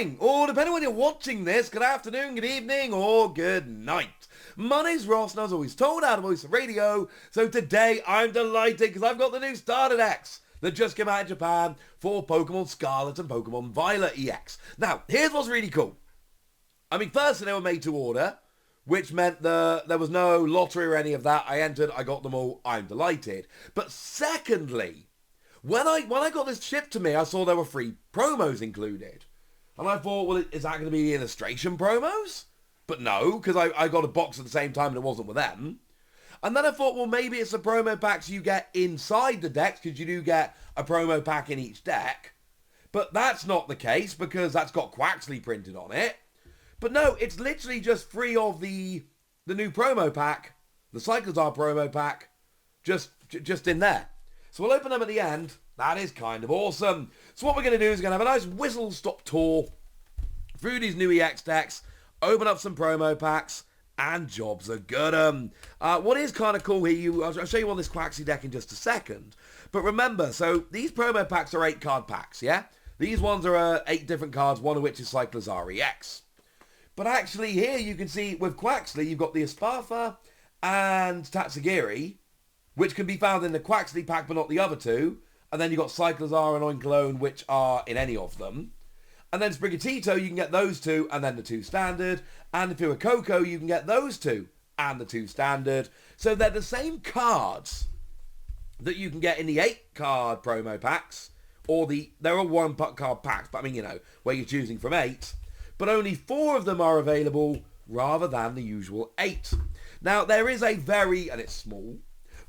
morning, or depending on when you're watching this, good afternoon, good evening, or good night. My name's Ross, and as always told out of Voice of Radio, so today I'm delighted because I've got the new starter decks that just came out in Japan for Pokemon Scarlet and Pokemon Violet EX. Now, here's what's really cool. I mean, firstly, they were made to order, which meant there was no lottery or any of that. I entered, I got them all, I'm delighted. But secondly, when I got this shipped to me, I saw there were free promos included. And I thought, well, is that going to be the illustration promos? But no, because I got a box at the same time and it wasn't with them. And then I thought, well, maybe it's the promo packs you get inside the decks, because you do get a promo pack in each deck. But that's not the case, because that's got Quacks printed on it. But no, it's literally just free of the new promo pack, the Cyclozar promo pack, just in there. So we'll open them at the end. That is kind of awesome. So what we're going to do is we're going to have a nice whistle-stop tour through these new EX decks, open up some promo packs, and jobs are good. What is kind of cool here, I'll show you on this Quaxy deck in just a second. But remember, so these promo packs are 8 card packs, yeah? These ones are 8 different cards, one of which is Cyclozar EX. But actually here you can see with Quaxley, you've got the Espafa and Tatsugiri, which can be found in the Quaxley pack but not the other two. And then you've got Cyclozar and Oinkologne, which are in any of them. And then Sprigatito, you can get those two and then the 2 standard. And if you're a Coco, you can get those 2 and the 2 standard. So they're the same cards that you can get in the 8 card promo packs. Or there are 1 card packs, but I mean, you know, where you're choosing from 8. But only 4 of them are available rather than the usual 8. Now, there is a and it's small,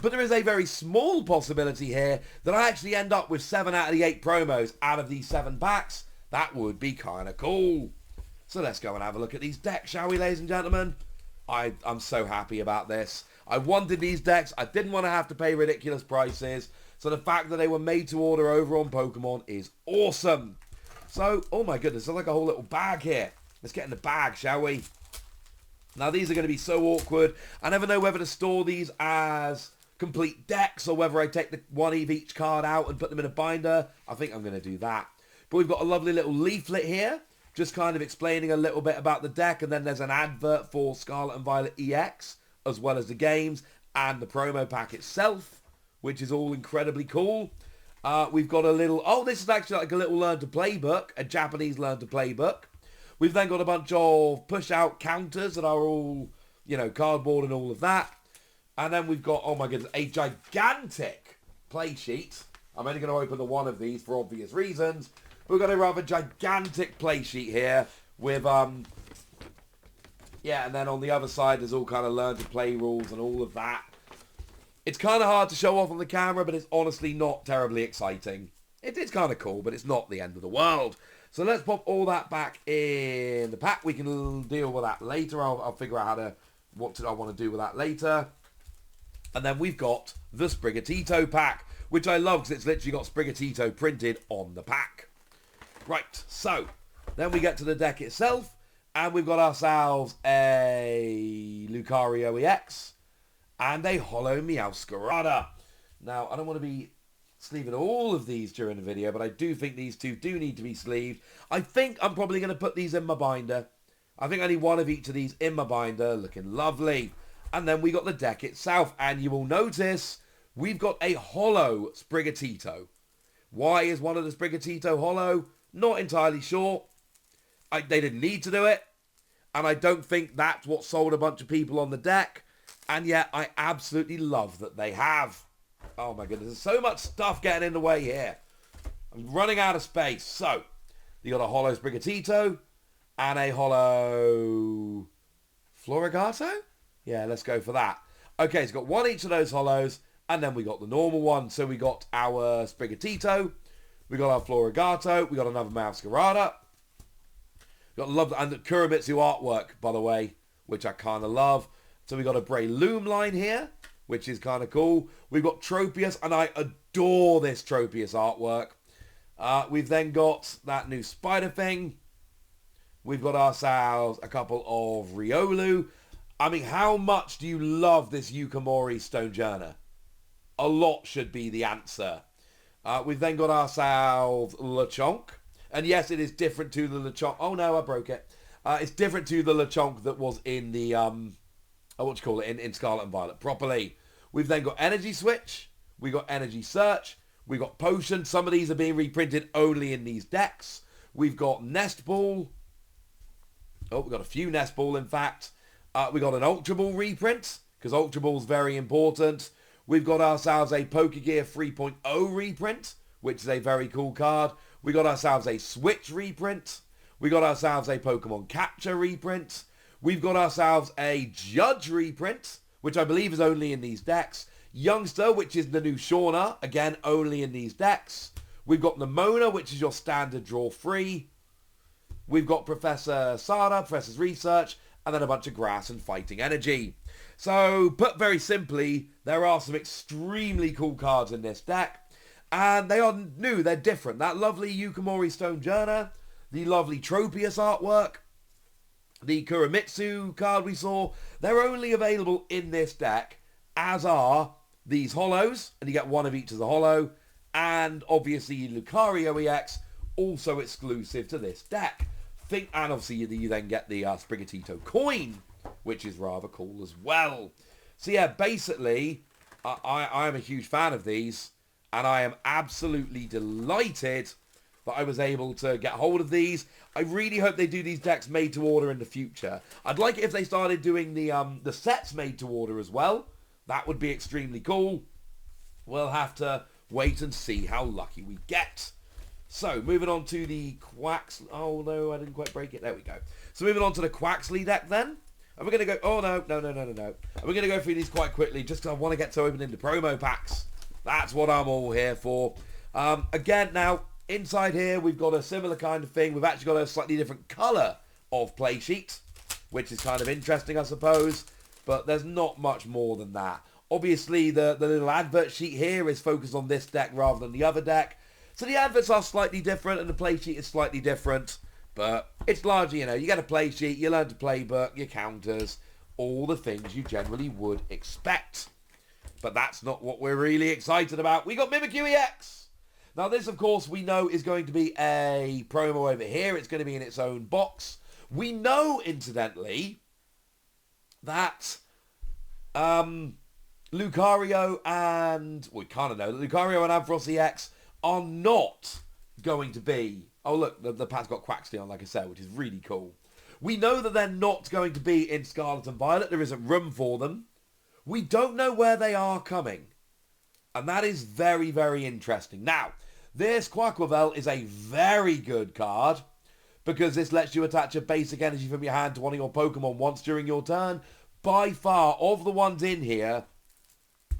but there is a very small possibility here that I actually end up with 7 out of the 8 promos out of these 7 packs. That would be kind of cool. So let's go and have a look at these decks, shall we, ladies and gentlemen? I'm so happy about this. I wanted these decks. I didn't want to have to pay ridiculous prices. So the fact that they were made to order over on Pokemon is awesome. So, oh my goodness, there's like a whole little bag here. Let's get in the bag, shall we? Now, these are going to be so awkward. I never know whether to store these as complete decks or whether I take the one of each card out and put them in a binder. I think I'm going to do that. But we've got a lovely little leaflet here, just kind of explaining a little bit about the deck. And then there's an advert for Scarlet and Violet EX, as well as the games and the promo pack itself, which is all incredibly cool. We've got a little, this is actually like a little learn to play book, a Japanese learn to play book. We've then got a bunch of push out counters that are all, you know, cardboard and all of that. And then we've got, oh my goodness, a gigantic play sheet. I'm only going to open the one of these for obvious reasons. We've got a rather gigantic play sheet here with, and then on the other side there's all kind of learn to play rules and all of that. It's kind of hard to show off on the camera, but it's honestly not terribly exciting. It's kind of cool, but it's not the end of the world. So let's pop all that back in the pack. We can deal with that later. I'll figure out what I want to do with that later. And then we've got the Sprigatito pack, which I love because it's literally got Sprigatito printed on the pack. Right, so then we get to the deck itself, and we've got ourselves a Lucario EX. And a Holo Meowscarada. Now, I don't want to be sleeving all of these during the video, but I do think these 2 do need to be sleeved. I think I'm probably going to put these in my binder. I think I need 1 of each of these in my binder, looking lovely. And then we got the deck itself, and you will notice we've got a Holo Sprigatito. Why is one of the Sprigatito Holo? Not entirely sure. They didn't need to do it, and I don't think that's what sold a bunch of people on the deck. And yet, I absolutely love that they have. Oh my goodness, there's so much stuff getting in the way here. I'm running out of space. So, you got a Holo Sprigatito and a Holo Florigato? Yeah, let's go for that. Okay, so it's got 1 each of those Holos, and then we got the normal one. So we got our Sprigatito, we got our Florigato, we got another Meowscarada. We got love and the Kurimitsu artwork, by the way, which I kind of love. So we got a Breloom line here, which is kind of cool. We've got Tropius, and I adore this Tropius artwork. We've then got that new spider thing. We've got ourselves a couple of Riolu. I mean, how much do you love this Yukimori Stonejourner? A lot should be the answer. We've then got ourselves Lechonk. And yes, it is different to the Lechonk. Oh no, I broke it. It's different to the Lechonk that was in the, in Scarlet and Violet properly. We've then got Energy Switch. We got Energy Search. We got Potion. Some of these are being reprinted only in these decks. We've got Nest Ball. Oh, we've got a few Nest Ball, in fact. We got an Ultra Ball reprint, because Ultra Ball's very important. We've got ourselves a Pokegear 3.0 reprint, which is a very cool card. We got ourselves a Switch reprint. We got ourselves a Pokemon Capture reprint. We've got ourselves a Judge reprint, which I believe is only in these decks. Youngster, which is the new Shauna, again, only in these decks. We've got Nemona, which is your standard draw free. We've got Professor Sada, Professor's Research, and then a bunch of Grass and Fighting Energy. So, put very simply, there are some extremely cool cards in this deck. And they are new, they're different. That lovely Yukimori Stonejourner, the lovely Tropius artwork, the Kuramitsu card we saw, they're only available in this deck, as are these holos, and you get one of each as a holo, and obviously Lucario EX, also exclusive to this deck. And obviously you then get the Sprigatito coin, which is rather cool as well. So yeah, basically, I am a huge fan of these, and I am absolutely delighted that I was able to get hold of these. I really hope they do these decks made to order in the future. I'd like it if they started doing the sets made to order as well. That would be extremely cool. We'll have to wait and see how lucky we get. So, moving on to the Quacks. Oh, no, I didn't quite break it. There we go. So, moving on to the Quaxley deck then. And we're going to go... Oh, no. And we're going to go through these quite quickly just because I want to get to opening the promo packs. That's what I'm all here for. Again, now, inside here, we've got a similar kind of thing. We've actually got a slightly different colour of play sheet, which is kind of interesting, I suppose. But there's not much more than that. Obviously, the little advert sheet here is focused on this deck rather than the other deck. So the adverts are slightly different and the play sheet is slightly different. But it's largely, you get a play sheet, you learn to playbook, your counters, all the things you generally would expect. But that's not what we're really excited about. We got Mimikyu EX! Now this, of course, we know is going to be a promo over here. It's going to be in its own box. We know, incidentally, that Lucario and... we kind of know that Lucario and Ampharos EX are not going to be... Oh, look, the pack's got Quaxley on, like I said, which is really cool. We know that they're not going to be in Scarlet and Violet. There isn't room for them. We don't know where they are coming. And that is very, very interesting. Now, this Quaquavel is a very good card because this lets you attach a basic energy from your hand to one of your Pokemon once during your turn. By far, of the ones in here,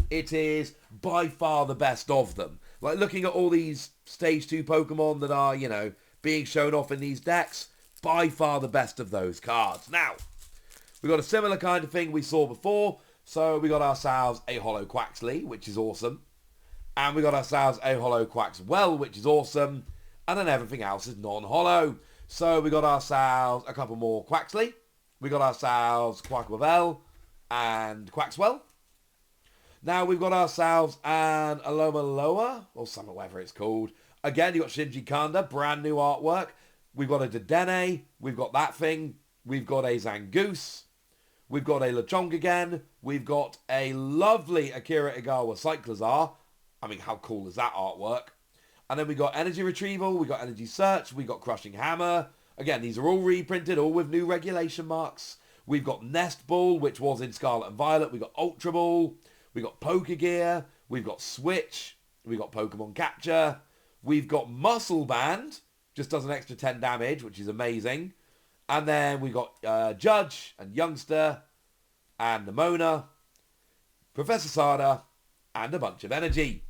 it is by far the best of them. Like, looking at all these Stage 2 Pokemon that are, being shown off in these decks, by far the best of those cards. Now, we got a similar kind of thing we saw before. So, we got ourselves a Holo Quaxley, which is awesome. And we got ourselves a Holo Quaxwell, which is awesome. And then everything else is non-holo. So, we got ourselves a couple more Quaxley. We got ourselves Quaquavel and Quaxwell. Now we've got ourselves an Alomaloa, or something, whatever it's called. Again, you got Shinji Kanda, brand new artwork. We've got a Dedenne, we've got that thing. We've got a Zangoose. We've got a Lechonk again. We've got a lovely Akira Igawa Cyclizar. I mean, how cool is that artwork? And then we got Energy Retrieval, we got Energy Search, we got Crushing Hammer. Again, these are all reprinted, all with new regulation marks. We've got Nest Ball, which was in Scarlet and Violet. We've got Ultra Ball. We've got Pokegear, we've got Switch, we've got Pokemon Capture, we've got Muscle Band, just does an extra 10 damage, which is amazing. And then we've got Judge and Youngster and Nemona, Professor Sada, and a bunch of energy.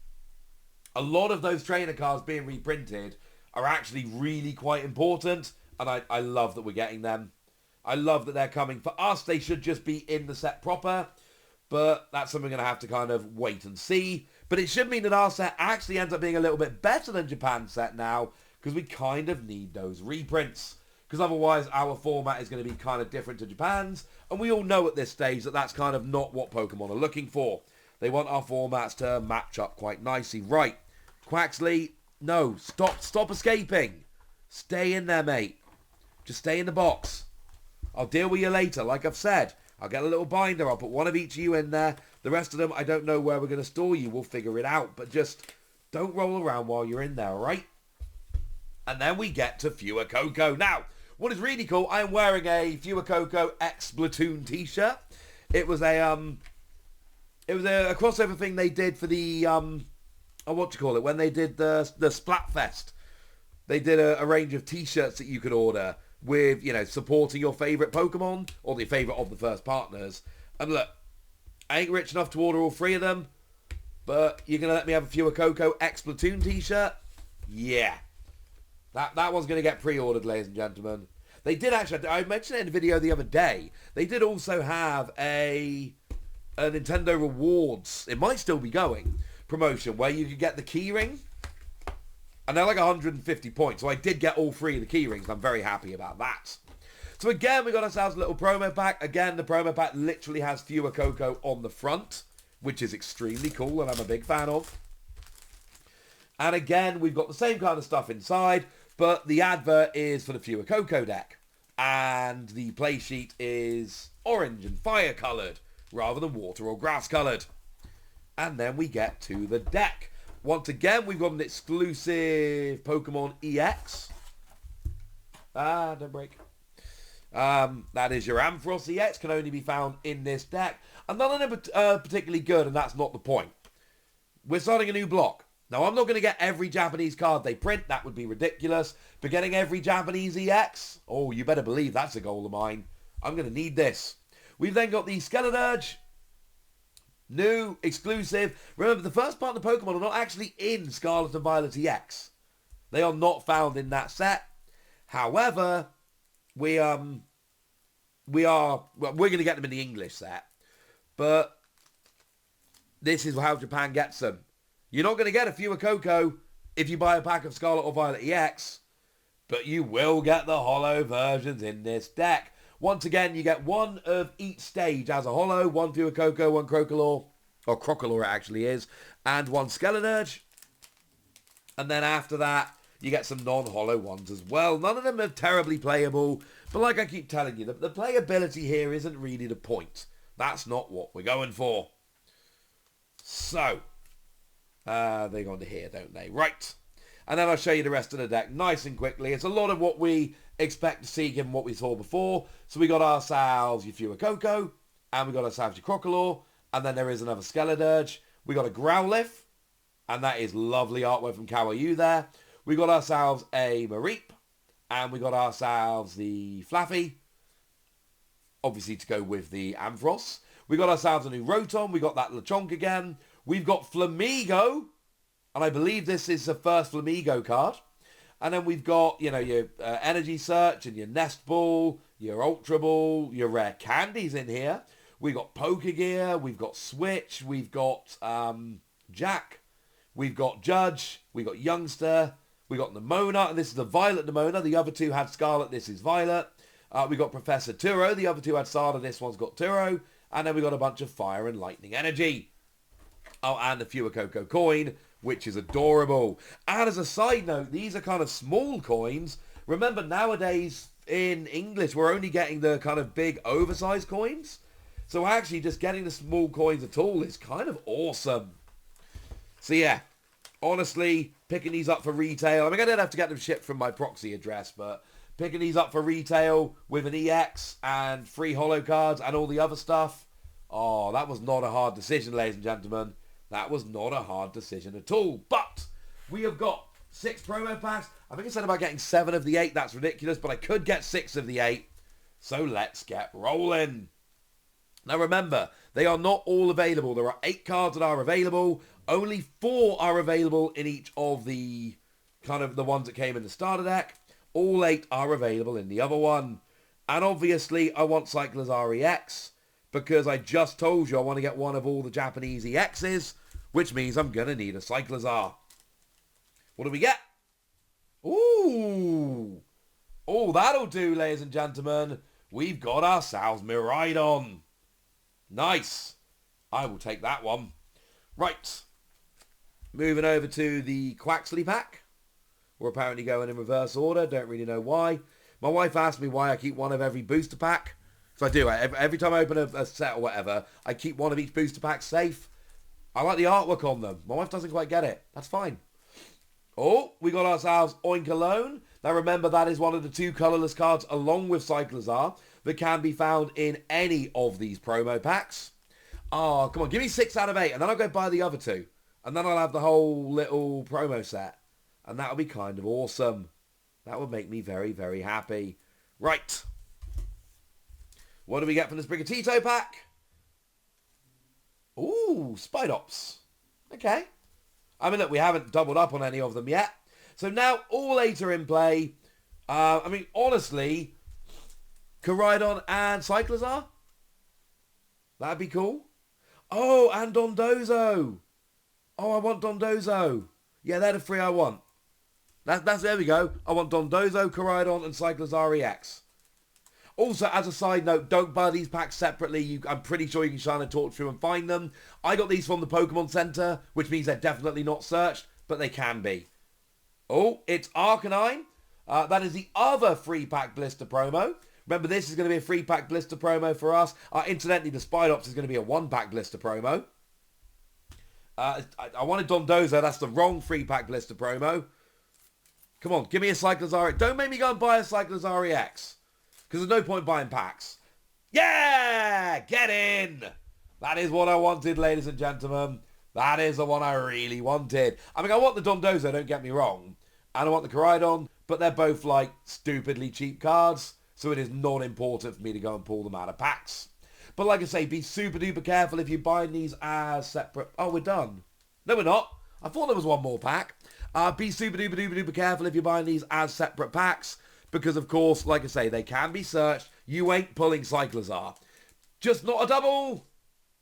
A lot of those trainer cards being reprinted are actually really quite important, and I love that we're getting them. I love that they're coming. For us, they should just be in the set proper. But that's something we're going to have to kind of wait and see. But it should mean that our set actually ends up being a little bit better than Japan's set now, because we kind of need those reprints. Because otherwise our format is going to be kind of different to Japan's. And we all know at this stage that that's kind of not what Pokemon are looking for. They want our formats to match up quite nicely. Right, Quaxley, no, stop escaping. Stay in there, mate. Just stay in the box. I'll deal with you later, like I've said. I'll get a little binder. I'll put one of each of you in there. The rest of them, I don't know where we're going to store you. We'll figure it out. But just don't roll around while you're in there, all right? And then we get to Fuecoco. Now, what is really cool, I'm wearing a Fuecoco X Splatoon t-shirt. It was a crossover thing they did for the, when they did the Splatfest. They did a range of t-shirts that you could order with, supporting your favourite Pokemon or the favourite of the first partners. And look, I ain't rich enough to order all three of them, but you're going to let me have a Fuecoco X Splatoon t-shirt? Yeah. That one's going to get pre-ordered, ladies and gentlemen. They did actually, I mentioned it in a video the other day, they did also have a Nintendo Rewards, it might still be going, promotion where you could get the keyring. And they're like 150 points, so I did get all three of the key rings. I'm very happy about that. So again, we got ourselves a little promo pack. Again, the promo pack literally has Fuecoco on the front, which is extremely cool and I'm a big fan of. And again, we've got the same kind of stuff inside, but the advert is for the Fuecoco deck. And the play sheet is orange and fire coloured, rather than water or grass coloured. And then we get to the deck. Once again, we've got an exclusive Pokemon EX. Don't break. That is your Ampharos EX, can only be found in this deck. And none of them are particularly good, and that's not the point. We're starting a new block. Now, I'm not going to get every Japanese card they print. That would be ridiculous. But getting every Japanese EX? Oh, you better believe that's a goal of mine. I'm going to need this. We've then got the Skeleturge. New, exclusive. Remember, the first part of the Pokemon are not actually in Scarlet and Violet EX. They are not found in that set. However, we're going to get them in the English set. But this is how Japan gets them. You're not going to get a Fuecoco if you buy a pack of Scarlet or Violet EX. But you will get the holo versions in this deck. Once again, you get one of each stage as a holo, one Fuecoco, one Crocolore, or Crocolore it actually is, and one Skeleturge. And then after that, you get some non-holo ones as well. None of them are terribly playable, but like I keep telling you, the playability here isn't really the point. That's not what we're going for. So, they go into here, don't they? Right. And then I'll show you the rest of the deck nice and quickly. It's a lot of what we expect to see given what we saw before. So we got ourselves your Fuecoco, and we got ourselves your Crocolore, and then there is another Skeleturge. We got a Growlithe, and that is lovely artwork from Kawaii there. We got ourselves a Mareep, and we got ourselves the Flaffy, obviously to go with the Ampharos. We got ourselves a new Rotom. We got that Lechonk again. We've got Flamigo, and I believe this is the first Flamigo card. And then we've got, your Energy Search and your Nest Ball, your Ultra Ball, your Rare Candies in here. We've got Pokegear, we've got Switch, we've got Jack, we've got Judge, we've got Youngster, we've got Nemona, and this is the Violet Nemona. The other two had Scarlet, this is Violet. We got Professor Turo, the other two had Sada, this one's got Turo. And then we got a bunch of Fire and Lightning Energy. Oh, and the Fuecoco coin, which is adorable. And as a side note, these are kind of small coins. Remember, nowadays in English, we're only getting the kind of big oversized coins. So actually just getting the small coins at all is kind of awesome. So yeah, honestly, picking these up for retail. I mean, I did have to get them shipped from my proxy address, but picking these up for retail with an EX and free holo cards and all the other stuff. Oh, that was not a hard decision, ladies and gentlemen. That was not a hard decision at all. But we have got 6 promo packs. I think I said about getting 7 of the 8. That's ridiculous, but I could get 6 of the 8. So let's get rolling. Now remember, they are not all available. There are 8 cards that are available. Only 4 are available in each of the kind of the ones that came in the starter deck. All 8 are available in the other one. And obviously, I want Cyclizar EX because I just told you I want to get one of all the Japanese EXs, which means I'm going to need a Cyclizar. What do we get? Ooh. Oh, that'll do, ladies and gentlemen. We've got ourselves Miraidon. Nice. I will take that one. Right. Moving over to the Quaxley pack. or apparently going in reverse order. Don't really know why. My wife asked me why I keep one of every booster pack. So I do. Every time I open a set or whatever, I keep one of each booster pack safe. I like the artwork on them. My wife doesn't quite get it. That's fine. Oh, we got ourselves Oink Alone. Now remember, that is one of the 2 colourless cards along with Cyclizar that can be found in any of these promo packs. Oh, come on. Give me 6 out of 8 and then I'll go buy the other 2. And then I'll have the whole little promo set. And that'll be kind of awesome. That would make me very, very happy. Right. What do we get from this Brigatito pack? Ooh, Spidops. Okay. I mean, look, we haven't doubled up on any of them yet. So now all 8 are in play. I mean, honestly, Koraidon and Cyclizar? That'd be cool. Oh, and Dondozo. Oh, I want Dondozo. Yeah, they're the 3 I want. That's there we go. I want Dondozo, Koraidon, and Cyclizar EX. Also, as a side note, don't buy these packs separately. I'm pretty sure you can shine a torch through and find them. I got these from the Pokemon Center, which means they're definitely not searched, but they can be. Oh, it's Arcanine. That is the other free pack blister promo. Remember, this is going to be a free pack blister promo for us. Incidentally, the Spidops is going to be a 1-pack blister promo. I wanted Dondozo. That's the wrong free pack blister promo. Come on, give me a Cyclizar. Don't make me go and buy a Cyclizar EX. Because there's no point buying packs. Yeah! Get in! That is what I wanted, ladies and gentlemen. That is the one I really wanted. I mean, I want the Dondozo, don't get me wrong. And I want the Koraidon, but they're both, like, stupidly cheap cards. So it is not important for me to go and pull them out of packs. But like I say, be super duper careful if you're buying these as separate... Oh, we're done. No, we're not. I thought there was one more pack. Be super duper duper duper careful if you're buying these as separate packs. Because, of course, like I say, they can be searched. You ain't pulling Cyclizar. Just not a double.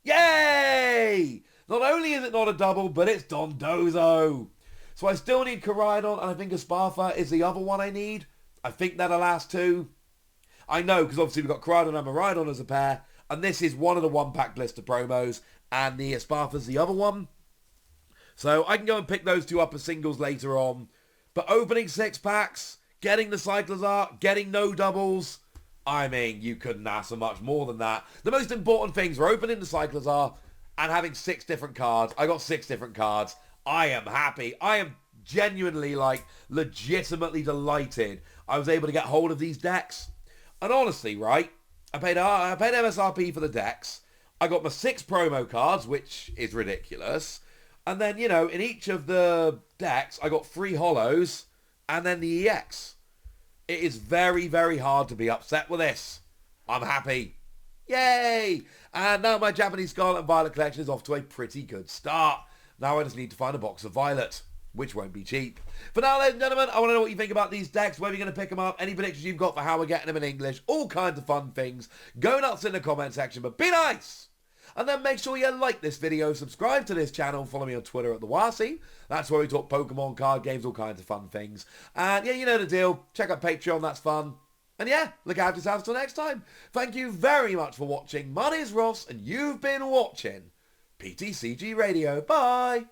Yay! Not only is it not a double, but it's Dondozo. So I still need Koraidon, and I think Esparfa is the other one I need. I think they're the last 2. I know, because obviously we've got Koraidon and Miraidon as a pair. And this is one of the 1-pack blister promos. And the Esparfa's the other one. So I can go and pick those 2 up as singles later on. But opening 6 packs... Getting the Cyclizar, getting no doubles. I mean, you couldn't ask for much more than that. The most important things were opening the Cyclizar and having 6 different cards. I got 6 different cards. I am happy. I am genuinely, like, legitimately delighted I was able to get hold of these decks. And honestly, right, I paid MSRP for the decks. I got my 6 promo cards, which is ridiculous. And then, you know, in each of the decks, I got 3 holos. And then the EX. It is very, very hard to be upset with this. I'm happy. Yay! And now my Japanese Scarlet Violet collection is off to a pretty good start. Now I just need to find a box of Violet, which won't be cheap. For now, ladies and gentlemen, I want to know what you think about these decks, whether you're going to pick them up, any predictions you've got for how we're getting them in English, all kinds of fun things. Go nuts in the comment section, but be nice! And then make sure you like this video, subscribe to this channel, follow me on Twitter at TheWasi. That's where we talk Pokemon, card games, all kinds of fun things. And yeah, you know the deal. Check out Patreon, that's fun. And yeah, look after yourselves till next time. Thank you very much for watching. My name is Ross, and you've been watching PTCG Radio. Bye!